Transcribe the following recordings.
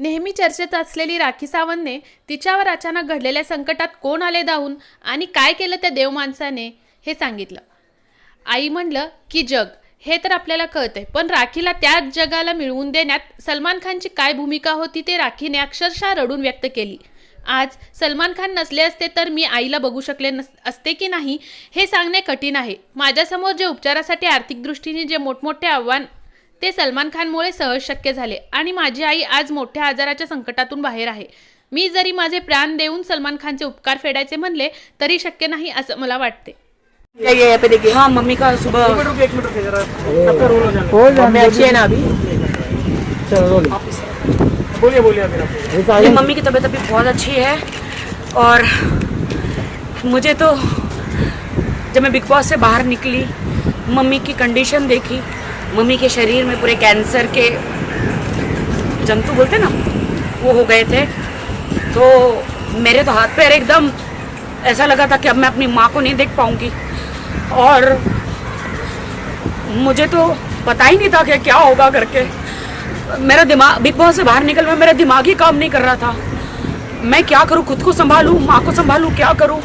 नेहमी चर्चेत असलेली राखी सावंतने तिच्यावर अचानक घडलेल्या संकटात कोण आले धावून आणि काय केलं त्या देवमाणसाने हे सांगितलं. आई म्हणलं की जग हे तर आपल्याला कळतंय, पण राखीला त्या जगाला मिळवून देण्यात सलमान खानची काय भूमिका होती ते राखीने अक्षरशः रडून व्यक्त केली. आज सलमान खान नसले असते तर मी आईला बघू शकले असते की नाही हे सांगणे कठीण आहे. माझ्यासमोर जे उपचारासाठी आर्थिक दृष्टीने जे मोठमोठे आव्हान ते सलमान खानमुळे सहज शक्य झाले आणि माझी आई आज मोठ्या आजाराच्या संकटातून बाहेर आहे. मी जरी माझे प्राण देऊन सलमान खानचे उपकार फेडायचे म्हणले तरी शक्य नाही असं मला वाटते. यहाँ पे देखिए। हाँ, मम्मी का सुबह एक मिनट रुकिए जरा। आपका रोल हो जाए। मम्मी अच्छी है ना अभी? बोलिए बोलिए अभी मेरी मम्मी की तबीयत अभी बहुत अच्छी है। और मुझे तो जब मैं बिग बॉस से बाहर निकली, मम्मी की कंडीशन देखी, मम्मी के शरीर में पूरे कैंसर के जंतु बोलते ना वो हो गए थे, तो मेरे तो हाथ पैर एकदम ऐसा लगा था कि अब मैं अपनी माँ को नहीं देख पाऊँगी। और मुझे तो पता ही नहीं था कि क्या होगा करके। मेरा दिमाग बिग बॉस से बाहर निकल में मेरा दिमाग ही काम नहीं कर रहा था। मैं क्या करूँ, खुद को संभालूँ, माँ को संभालूँ, क्या करूँ।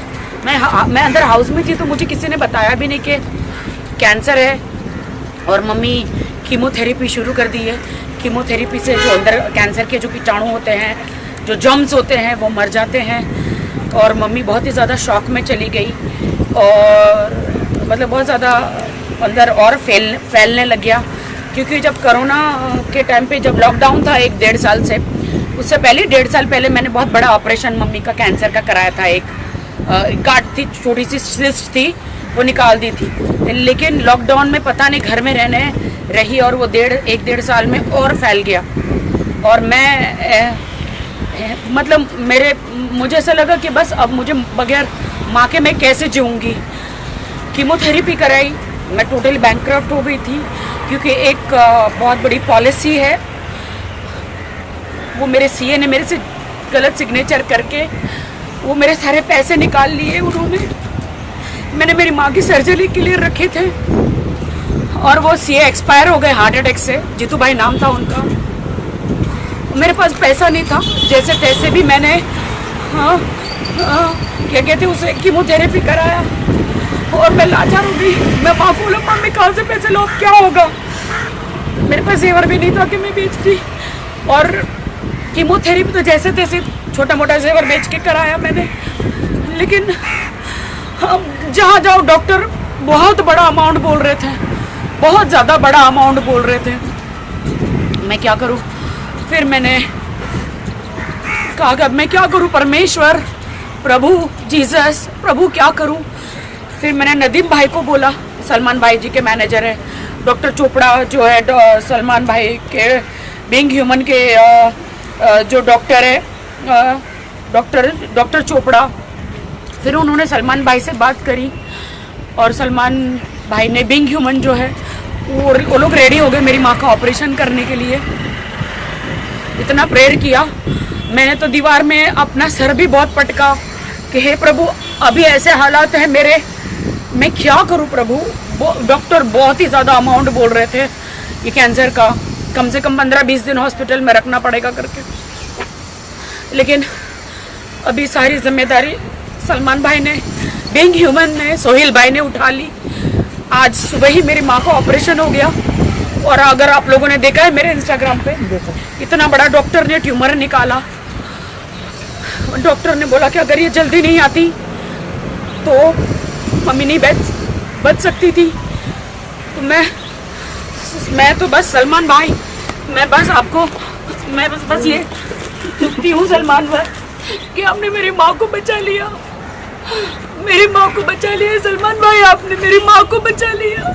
मैं अंदर हाउस में थी तो मुझे किसी ने बताया भी नहीं कि कैंसर है। और मम्मी कीमोथेरेपी शुरू कर दी है। कीमोथेरेपी से जो अंदर कैंसर के जो कीटाणु होते हैं, जो जर्म्स होते हैं, वो मर जाते हैं। और मम्मी बहुत ही ज़्यादा शॉक में चली गई और मतलब बहुत ज़्यादा अंदर और फैलने लग गया। क्योंकि जब कोरोना के टाइम पे जब लॉकडाउन था 1-1.5 साल से, उससे पहले 1.5 साल पहले मैंने बहुत बड़ा ऑपरेशन मम्मी का कैंसर का कराया था। एक गांठ थी, छोटी सी सिस्ट थी, वो निकाल दी थी। लेकिन लॉकडाउन में पता नहीं घर में रहने रही और वो 1-1.5 साल में और फैल गया। और मैं मतलब मुझे ऐसा लगा कि बस अब मुझे बगैर माँ के मैं कैसे जीऊँगी। कीमोथेरेपी कराई, मैं टोटली बैंकक्रफ्ट हो गई थी। क्योंकि एक बहुत बड़ी पॉलिसी है, वो मेरे सीए ने मेरे से गलत सिग्नेचर करके वो मेरे सारे पैसे निकाल लिए उन्होंने। मैंने मेरी माँ की सर्जरी के लिए रखे थे और वो सीए एक्सपायर हो गए हार्ट अटैक से। जीतू भाई नाम था उनका। मेरे पास पैसा नहीं था, जैसे तैसे भी मैंने क्या कहते उसे कीमोथेरेपी कराया। और मैं लाचार हो गई। मैं माँ को बोला मम्मी कहाँ से पैसे लो, क्या होगा। मेरे पास जेवर भी नहीं था कि मैं बेचती। और कीमोथेरेपी तो जैसे तैसे छोटा मोटा जेवर बेच के कराया मैंने। लेकिन जहाँ जाओ डॉक्टर बहुत बड़ा अमाउंट बोल रहे थे, बहुत ज़्यादा बड़ा अमाउंट बोल रहे थे। मैं क्या करूँ। फिर मैंने कहा कि अब मैं क्या करूँ, परमेश्वर, प्रभु जीसस, प्रभु क्या करूँ। फिर मैंने नदीम भाई को बोला, सलमान भाई जी के मैनेजर है, डॉक्टर चोपड़ा जो है सलमान भाई के बीइंग ह्यूमन के जो डॉक्टर है, डॉक्टर चोपड़ा। फिर उन्होंने सलमान भाई से बात करी और सलमान भाई ने बीइंग ह्यूमन जो है वो लोग रेडी हो गए मेरी माँ का ऑपरेशन करने के लिए। इतना प्रेयर किया मैंने तो दीवार में अपना सर भी बहुत पटका कि हे प्रभु अभी ऐसे हालात हैं मेरे, मैं क्या करूं प्रभु। डॉक्टर बहुत ही ज़्यादा अमाउंट बोल रहे थे ये कैंसर का, कम से कम 15-20 दिन हॉस्पिटल में रखना पड़ेगा करके। लेकिन अभी सारी जिम्मेदारी सलमान भाई ने, बीइंग ह्यूमन ने, सोहेल भाई ने उठा ली। आज सुबह ही मेरी माँ का ऑपरेशन हो गया। और अगर आप लोगों ने देखा है मेरे इंस्टाग्राम पे, इतना बड़ा डॉक्टर ने ट्यूमर निकाला। डॉक्टर ने बोला कि अगर ये जल्दी नहीं आती तो मम्मी नहीं बच सकती थी। तो मैं तो बस सलमान भाई, मैं बस ये दुखती हूँ सलमान भाई कि आपने मेरी माँ को बचा लिया। मेरी माँ को बचा लिया सलमान भाई, आपने मेरी माँ को बचा लिया।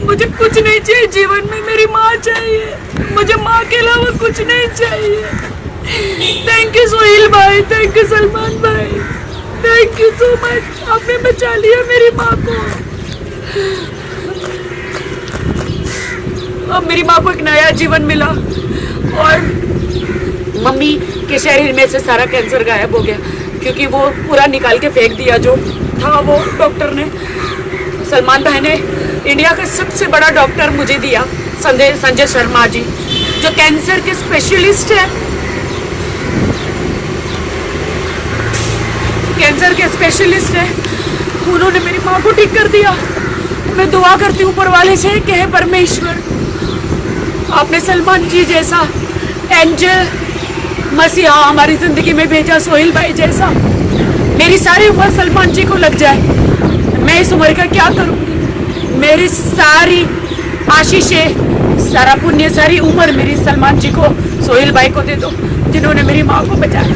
मुझे कुछ नहीं चाहिए जीवन में, मेरी माँ चाहिए मुझे, माँ के अलावा कुछ नहीं चाहिए। थैंक यू सोहेल भाई, थैंक यू सलमान भाई, थैंक यू सो मच, आपने बचा लिया मेरी माँ को। अब मेरी माँ को एक नया जीवन मिला और मम्मी के शरीर में से सारा कैंसर गायब हो गया। क्योंकि वो पूरा निकाल के फेंक दिया जो था, वो डॉक्टर ने, सलमान भाई ने इंडिया का सबसे बड़ा डॉक्टर मुझे दिया, संजय शर्मा जी, जो कैंसर के स्पेशलिस्ट है। कैंसर के स्पेशलिस्ट हैं, उन्होंने मेरी माँ को ठीक कर दिया। मैं दुआ करती हूँ ऊपर वाले से कि हे परमेश्वर, आपने सलमान जी जैसा एंजल मसीहा हमारी ज़िंदगी में भेजा, सोहेल भाई जैसा। मेरी सारी उम्र सलमान जी को लग जाए, मैं इस उम्र का क्या करूँगी? मेरी सारी आशीषें, सारा पुण्य, सारी उम्र मेरी सलमान जी को, सोहेल भाई को दे दो, जिन्होंने मेरी माँ को बचाया।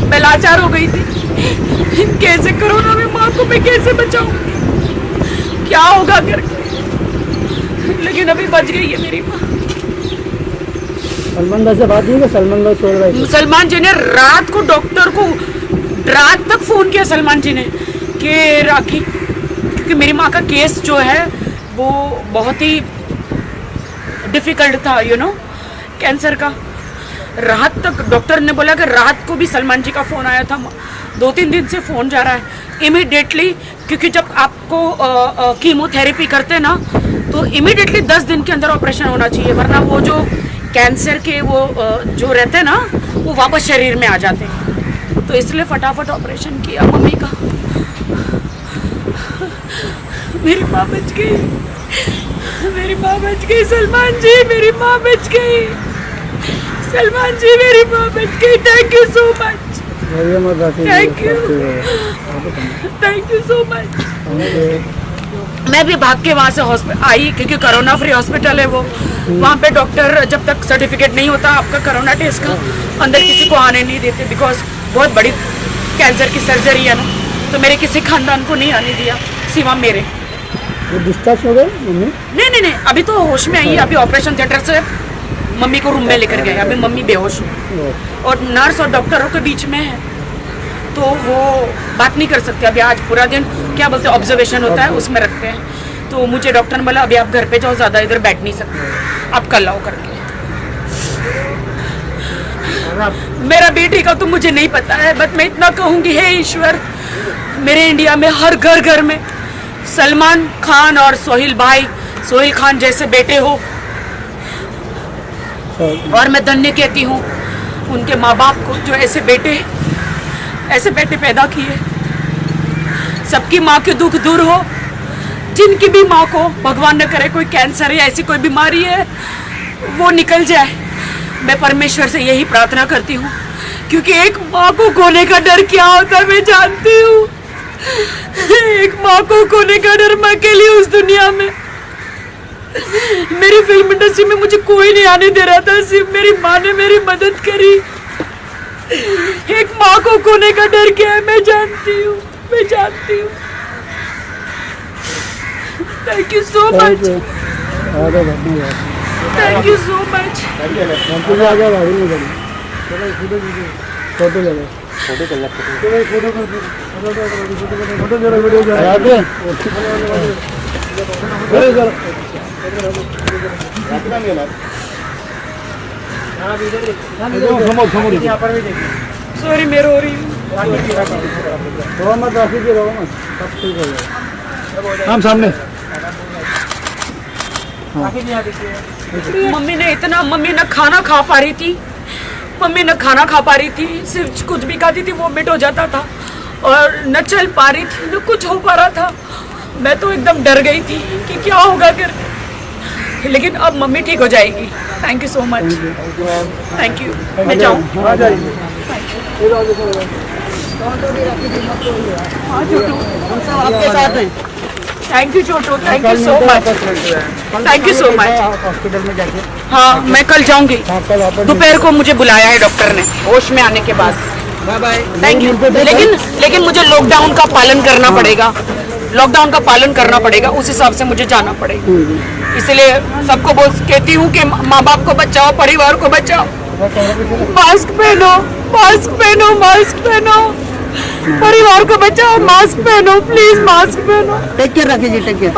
मैं लाचार हो गई थी, कैसे कोरोना में माँ को मैं कैसे बचाऊंगी, क्या होगा करके, लेकिन अभी बच गई है मेरी माँ। सलमान भाई से बात हुई? सलमान भाई सोहेल भाई सलमान जी ने रात को डॉक्टर को रात तक फोन किया सलमान जी ने कि राखी, क्योंकि मेरी माँ का केस जो है वो बहुत ही डिफिकल्ट था, यू नो, कैंसर का। रात तक डॉक्टर ने बोला कि रात को भी सलमान जी का फ़ोन आया था, 2-3 दिन से फ़ोन जा रहा है इमीडिएटली, क्योंकि जब आपको कीमोथेरेपी करते ना तो इमीडिएटली 10 दिन के अंदर ऑपरेशन होना चाहिए, वरना वो जो कैंसर के वो जो रहते हैं ना वो वापस शरीर में आ जाते हैं। तो इसलिए फटाफट ऑपरेशन किया मम्मी का। मेरी माँ बच गई, मेरी माँ बच गई, सलमान जी मेरी माँ बच गई, सलमान जी मेरी माँ बच गई। Thank you so much, thank you so much. मैं भी भाग के वहाँ से हॉस्पिटल आई, क्योंकि कोरोना फ्री हॉस्पिटल है वो। वहाँ पे डॉक्टर जब तक सर्टिफिकेट नहीं होता आपका कोरोना टेस्ट का, अंदर किसी को आने नहीं देते, बिकॉज बहुत बड़ी कैंसर की सर्जरी है ना, तो मेरे किसी खानदान को नहीं आने दिया सिवा मेरे। डिस्चार्ज हो गए मम्मी? नहीं, अभी तो होश में आई है। अभी ऑपरेशन थिएटर से मम्मी को रूम में लेकर गए, अभी मम्मी बेहोश है और नर्स और डॉक्टरों के बीच में है, तो वो बात नहीं कर सकते। अभी आज पूरा दिन क्या बोलते हैं ऑब्जर्वेशन होता है, उसमें रखते हैं। तो मुझे डॉक्टर ने बोला अभी आप घर पे जाओ, ज़्यादा इधर बैठ नहीं सकते, आप कल आओ करके। मेरा बेटी का तो मुझे नहीं पता है, बट मैं इतना कहूँगी, हे ईश्वर, मेरे इंडिया में हर घर घर में सलमान खान और सोहेल भाई, सोहेल खान जैसे बेटे हो, और मैं धन्य कहती हूँ उनके माँ बाप को जो ऐसे बेटे पैदा किए। सबकी माँ के दुख दूर हो, जिनकी भी माँ को भगवान न करे कोई कैंसर या ऐसी कोई बीमारी है वो निकल जाए। मैं परमेश्वर से यही प्रार्थना करती हूँ, क्योंकि एक माँ को खोने का डर क्या होता है मैं जानती हूँ। एक माँ को खोने का डर, मैं अकेली उस दुनिया में। मेरी फिल्म इंडस्ट्री में मुझे कोई नहीं आने दे रहा था, सिर्फ मेरी माँ ने मेरी मदद करी। एक माँ को खोने का डर क्या है मैं जानती हूँ, मैं जानती हूँ। Thank you so much, thank you so much. Sorry, मैं रो रही हूँ। हम सामने मम्मी ना खाना खा पा रही थी, सिर्फ कुछ भी खाती थी वोमिट हो जाता था, और न चल पा रही थी, न कुछ हो पा रहा था। मैं तो एकदम डर गई थी कि क्या होगा करके, लेकिन अब मम्मी ठीक हो जाएगी। Thank you so much, thank you. मैं जाऊँ? आपके साथ हैं। Thank you Chhotu, thank you so much, thank you so much. Hospital में जाके हाँ, मैं कल जाऊंगी। दोपहर को मुझे बुलाया है डॉक्टर ने, होश में आने के बाद। Bye bye. Thank you. लेकिन मुझे लॉकडाउन का पालन करना पड़ेगा, उस हिसाब से मुझे जाना पड़ेगा। इसलिए सबको कहती हूँ कि माँ बाप को बचाओ, परिवार को बचाओ। मास्क पहनो, परिवार को बचाओ, मास्क पहनो, प्लीज मास्क पहनो। टेक केयर रखिए जी, टेक केयर।